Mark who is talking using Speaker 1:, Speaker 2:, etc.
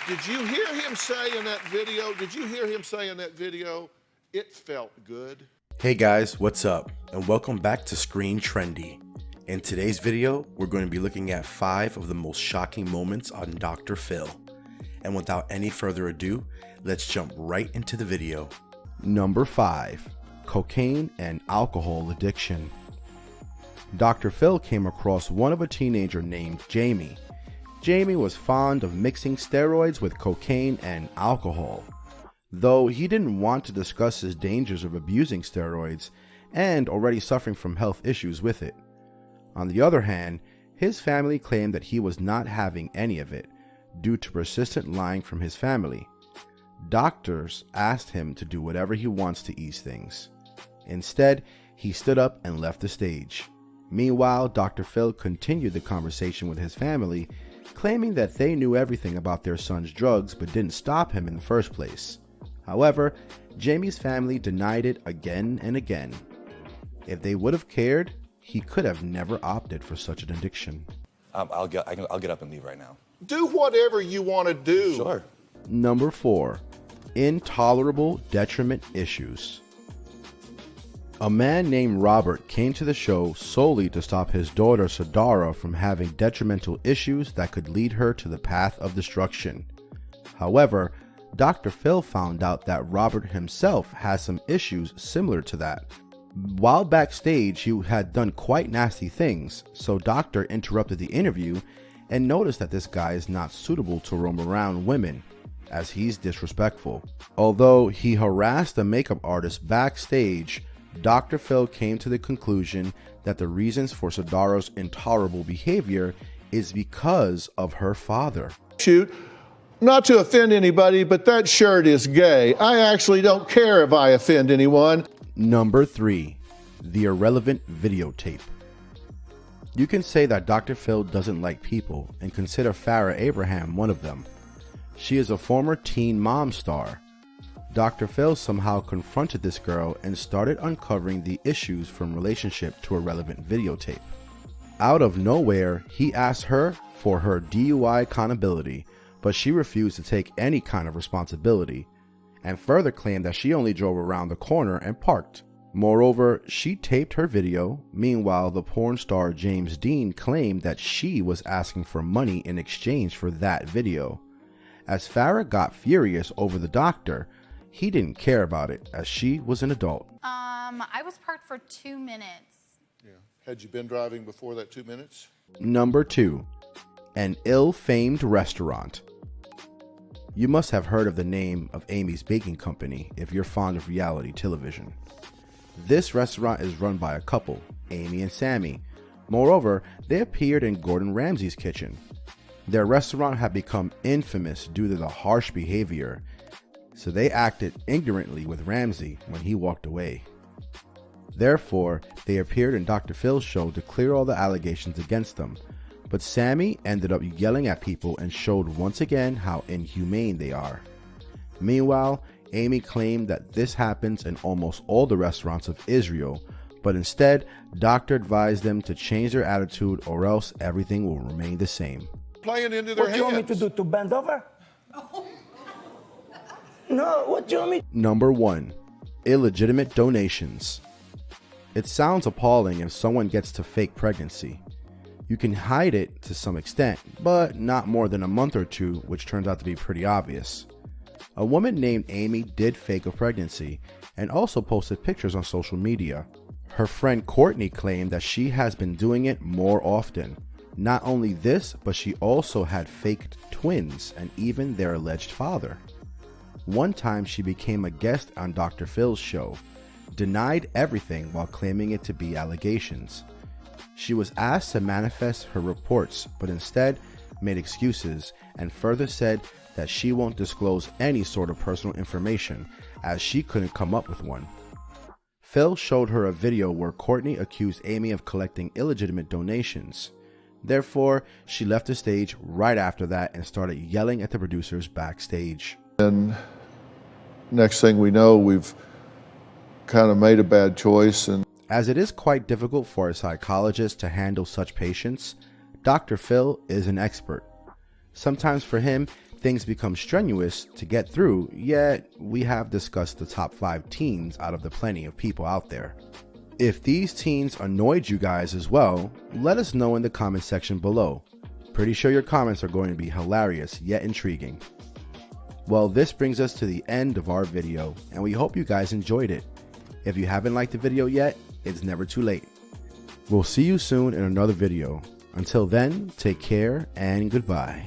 Speaker 1: Did you hear him say in that video? It felt good.
Speaker 2: Hey guys, what's up? And welcome back to Screen Trendy. In today's video, we're going to be looking at 5 of the most shocking moments on Dr. Phil. And without any further ado, let's jump right into the video. Number 5. Cocaine and alcohol addiction. Dr. Phil came across one of a teenager named Jamie. Jamie was fond of mixing steroids with cocaine and alcohol, though he didn't want to discuss his dangers of abusing steroids and already suffering from health issues with it. On the other hand, his family claimed that he was not having any of it due to persistent lying from his family. Doctors asked him to do whatever he wants to ease things. Instead, he stood up and left the stage. Meanwhile, Dr. Phil continued the conversation with his family, claiming that they knew everything about their son's drugs but didn't stop him in the first place. However, Jamie's family denied it again and again. If they would have cared, he could have never opted for such an addiction.
Speaker 3: I'll get up and leave right now.
Speaker 1: Do whatever you want to do.
Speaker 3: Sure.
Speaker 2: Number 4. Intolerable detriment issues. A man named Robert came to the show solely to stop his daughter Sadara from having detrimental issues that could lead her to the path of destruction. However, Dr. Phil found out that Robert himself has some issues similar to that. While backstage, he had done quite nasty things, so Doctor interrupted the interview and noticed that this guy is not suitable to roam around women, as he's disrespectful. Although he harassed a makeup artist backstage, Dr. Phil came to the conclusion that the reasons for Sadara's intolerable behavior is because of her father.
Speaker 1: Shoot, not to offend anybody, but that shirt is gay. I actually don't care if I offend anyone.
Speaker 2: Number 3. The irrelevant videotape. You can say that Dr. Phil doesn't like people and consider Farrah Abraham one of them. She is a former teen mom star. Dr. Phil somehow confronted this girl and started uncovering the issues from relationship to a relevant videotape. Out of nowhere, he asked her for her DUI accountability, but she refused to take any kind of responsibility, and further claimed that she only drove around the corner and parked. Moreover, she taped her video. Meanwhile, the porn star James Dean claimed that she was asking for money in exchange for that video. As Farrah got furious over the doctor, he didn't care about it, as she was an adult.
Speaker 4: I was parked for 2 minutes.
Speaker 1: Yeah. Had you been driving before that 2 minutes?
Speaker 2: Number 2. An ill-famed restaurant. You must have heard of the name of Amy's Baking Company if you're fond of reality television. This restaurant is run by a couple, Amy and Sammy. Moreover, they appeared in Gordon Ramsay's kitchen. Their restaurant had become infamous due to the harsh behavior, so they acted ignorantly with Ramsay when he walked away. Therefore, they appeared in Dr. Phil's show to clear all the allegations against them, but Sammy ended up yelling at people and showed once again how inhumane they are. Meanwhile, Amy claimed that this happens in almost all the restaurants of Israel, but instead, Doctor advised them to change their attitude or else everything will remain the same.
Speaker 1: Playing into their
Speaker 5: What do you want me
Speaker 1: heads.
Speaker 5: to do? To bend over? No, what do you want me?
Speaker 2: Number 1. Illegitimate donations. It sounds appalling if someone gets to fake pregnancy. You can hide it to some extent, but not more than a month or two, which turns out to be pretty obvious. A woman named Amy did fake a pregnancy and also posted pictures on social media. Her friend Courtney claimed that she has been doing it more often. Not only this, but she also had faked twins and even their alleged father. One time she became a guest on Dr. Phil's show, denied everything while claiming it to be allegations. She was asked to manifest her reports, but instead made excuses and further said that she won't disclose any sort of personal information as she couldn't come up with one. Phil showed her a video where Courtney accused Amy of collecting illegitimate donations. Therefore, she left the stage right after that and started yelling at the producers backstage.
Speaker 1: And next thing we know, we've kind of made a bad choice. And
Speaker 2: As it is quite difficult for a psychologist to handle such patients, Dr. Phil is an expert. Sometimes for him, things become strenuous to get through, yet we have discussed the top 5 teens out of the plenty of people out there. If these teens annoyed you guys as well, let us know in the comment section below. Pretty sure your comments are going to be hilarious yet intriguing. Well, this brings us to the end of our video, and we hope you guys enjoyed it. If you haven't liked the video yet, it's never too late. We'll see you soon in another video. Until then, take care and goodbye.